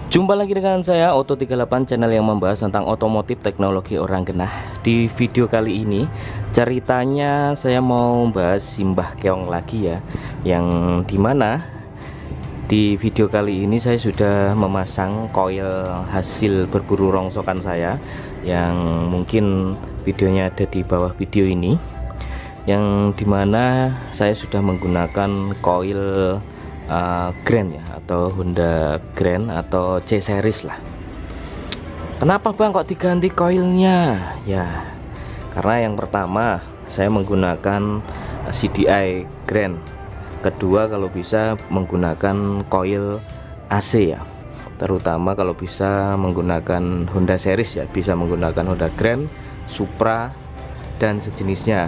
Jumpa lagi dengan saya Auto38, channel yang membahas tentang otomotif teknologi orang genah. Di video kali ini ceritanya saya mau bahas Simbah Keong lagi ya, yang dimana di video kali ini saya sudah memasang koil hasil berburu rongsokan saya, yang mungkin videonya ada di bawah video ini, yang dimana saya sudah menggunakan koil Grand ya, atau Honda Grand atau C series lah. Kenapa bang kok diganti koilnya? Ya karena yang pertama saya menggunakan CDI Grand, kedua kalau bisa menggunakan koil AC ya, terutama kalau bisa menggunakan Honda series ya, bisa menggunakan Honda Grand, Supra dan sejenisnya.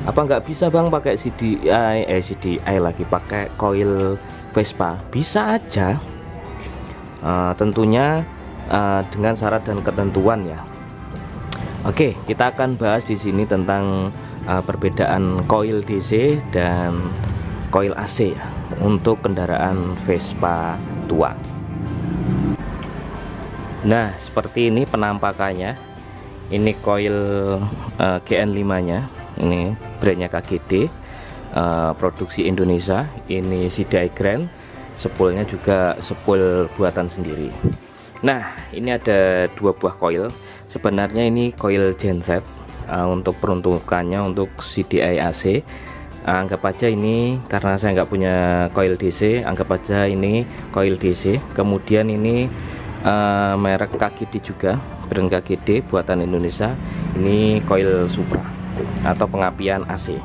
Apa nggak bisa bang pakai CDI lagi, pakai koil Vespa? Bisa aja, tentunya dengan syarat dan ketentuan ya. Oke, kita akan bahas di sini tentang perbedaan koil DC dan koil AC ya, untuk kendaraan Vespa tua. Nah, seperti ini penampakannya. Ini koil GN5 nya, ini brandnya KGD, produksi Indonesia. Ini CDI Grand, spoolnya juga spool buatan sendiri. Nah, ini ada dua buah koil. Sebenarnya ini koil genset, untuk peruntukannya untuk CDI AC. Anggap aja ini, karena saya nggak punya koil DC, anggap aja ini koil DC. Kemudian ini merek KGD juga, brand KGD buatan Indonesia. Ini koil Supra atau pengapian AC.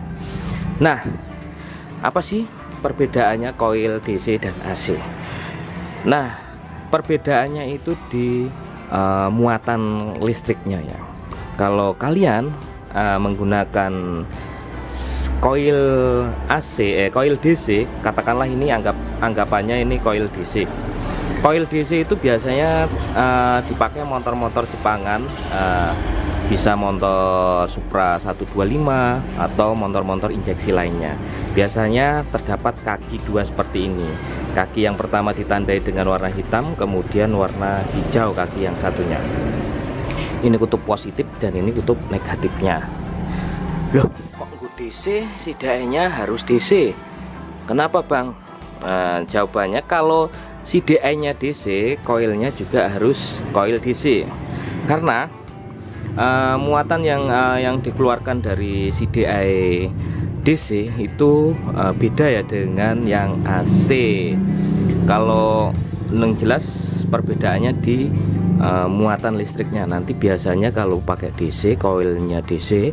Nah, apa sih perbedaannya koil DC dan AC? Nah, perbedaannya itu di muatan listriknya ya. Kalau kalian menggunakan koil AC, koil DC, katakanlah ini anggapannya ini koil DC. Koil DC itu biasanya dipakai motor-motor Jepangan, bisa motor Supra 125 atau motor-motor injeksi lainnya. Biasanya terdapat kaki dua seperti ini. Kaki yang pertama ditandai dengan warna hitam, kemudian warna hijau kaki yang satunya. Ini kutub positif dan ini kutub negatifnya. Loh, kok DC, CDI-nya harus DC? Kenapa bang? Jawabannya, kalau CDI-nya DC, koilnya juga harus koil DC. Karena muatan yang dikeluarkan dari CDI DC itu beda ya dengan yang AC. Kalau yang jelas perbedaannya di muatan listriknya. Nanti biasanya kalau pakai DC, koilnya DC,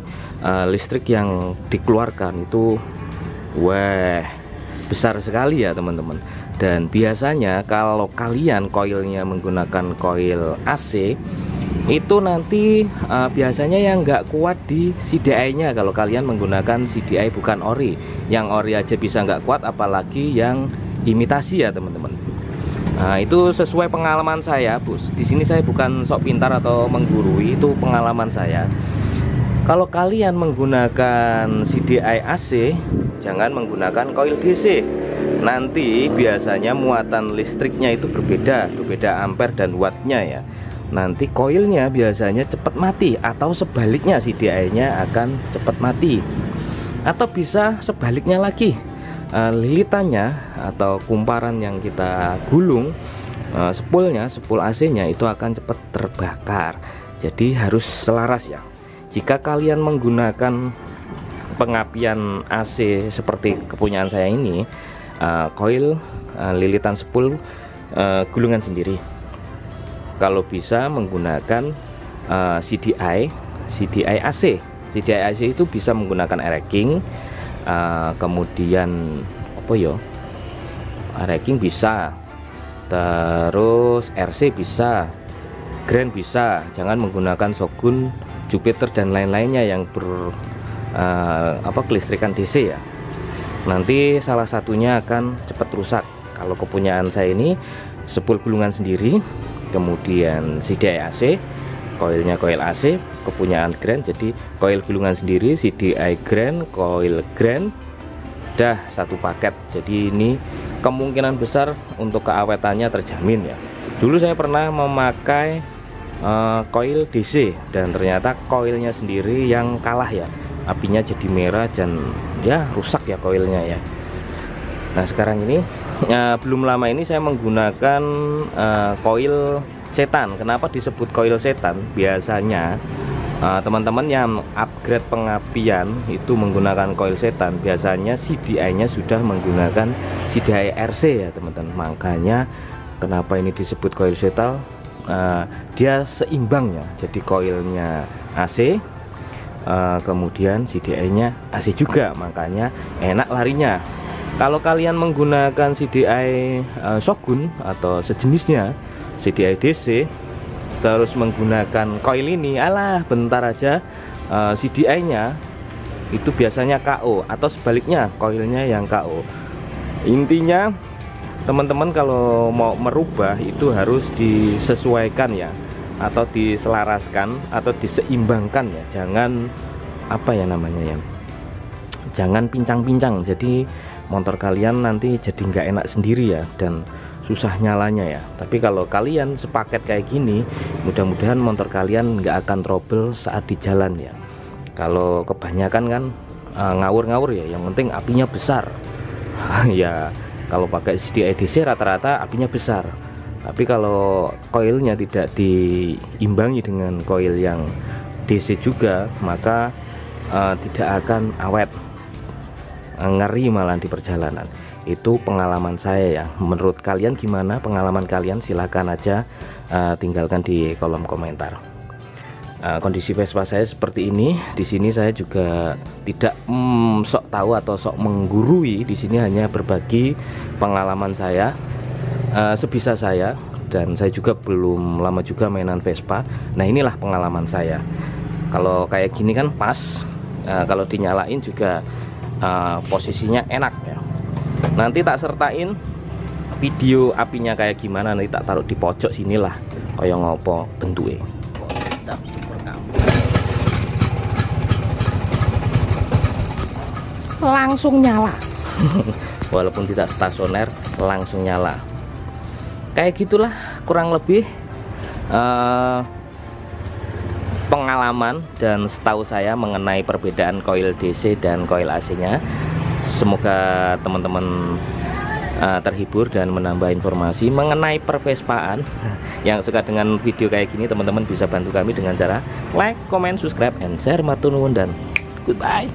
listrik yang dikeluarkan itu besar sekali ya teman-teman. Dan biasanya kalau kalian koilnya menggunakan koil AC, itu nanti biasanya yang nggak kuat di CDI nya. Kalau kalian menggunakan CDI bukan ori, yang ori aja bisa nggak kuat, apalagi yang imitasi ya teman-teman. Nah, itu sesuai pengalaman saya, Bos. Di sini saya bukan sok pintar atau menggurui, itu pengalaman saya. Kalau kalian menggunakan CDI AC, jangan menggunakan koil DC. Nanti biasanya muatan listriknya itu berbeda ampere dan wattnya ya. Nanti koilnya biasanya cepat mati, atau sebaliknya CDI-nya akan cepat mati. Atau bisa sebaliknya lagi, lilitannya atau kumparan yang kita gulung, spool AC-nya itu akan cepat terbakar. Jadi harus selaras ya. Jika kalian menggunakan pengapian AC seperti kepunyaan saya ini, koil lilitan spool gulungan sendiri. Kalau bisa menggunakan CDI AC. CDI AC itu bisa menggunakan racking, kemudian apa yo? Racking bisa, terus RC bisa, Grand bisa. Jangan menggunakan Shogun, Jupiter dan lain-lainnya yang kelistrikan DC ya. Nanti salah satunya akan cepat rusak. Kalau kepunyaan saya ini spool gulungan sendiri, kemudian CDI AC, koilnya koil AC, kepunyaan Grand, jadi koil gulungan sendiri, CDI Grand, koil Grand, dah satu paket. Jadi ini kemungkinan besar untuk keawetannya terjamin ya. Dulu saya pernah memakai koil DC dan ternyata koilnya sendiri yang kalah ya, apinya jadi merah dan ya rusak ya koilnya ya. Nah sekarang ini belum lama ini saya menggunakan koil setan. Kenapa disebut koil setan? Biasanya teman-teman yang upgrade pengapian itu menggunakan koil setan, biasanya CDI-nya sudah menggunakan CDI RC ya teman-teman. Makanya kenapa ini disebut koil setan, dia seimbang ya, jadi koilnya AC, kemudian CDI-nya AC juga, makanya enak larinya. Kalau kalian menggunakan CDI Shogun atau sejenisnya, CDI DC, terus menggunakan koil ini, alah bentar aja CDI-nya itu biasanya KO, atau sebaliknya koilnya yang KO. Intinya teman-teman kalau mau merubah itu harus disesuaikan ya, atau diselaraskan atau diseimbangkan ya, jangan apa ya namanya ya, jangan pincang-pincang, jadi motor kalian nanti jadi nggak enak sendiri ya, dan susah nyalanya ya. Tapi kalau kalian sepaket kayak gini, mudah-mudahan motor kalian nggak akan trouble saat di jalan ya. Kalau kebanyakan kan ngawur-ngawur ya, yang penting apinya besar ya. Kalau pakai CDI DC rata-rata apinya besar, tapi kalau koilnya tidak diimbangi dengan koil yang DC juga, maka tidak akan awet, ngeri malah di perjalanan. Itu pengalaman saya ya. Menurut kalian gimana pengalaman kalian? Silahkan aja tinggalkan di kolom komentar. Kondisi Vespa saya seperti ini. Di sini saya juga tidak sok tahu atau sok menggurui. Di sini hanya berbagi pengalaman saya sebisa saya, dan saya juga belum lama juga mainan Vespa. Nah inilah pengalaman saya. Kalau kayak gini kan pas, kalau dinyalain juga posisinya enak ya. Nanti tak sertain video apinya kayak gimana, nanti tak taruh di pojok sinilah kayak ngopo bentuknya. Langsung nyala. Walaupun tidak stasioner langsung nyala. Kayak gitulah kurang lebih pengalaman dan setahu saya mengenai perbedaan koil DC dan koil AC nya. Semoga teman-teman terhibur dan menambah informasi mengenai pervespaan. Yang suka dengan video kayak gini, teman-teman bisa bantu kami dengan cara like, comment, subscribe, and share. Matur nuwun dan goodbye.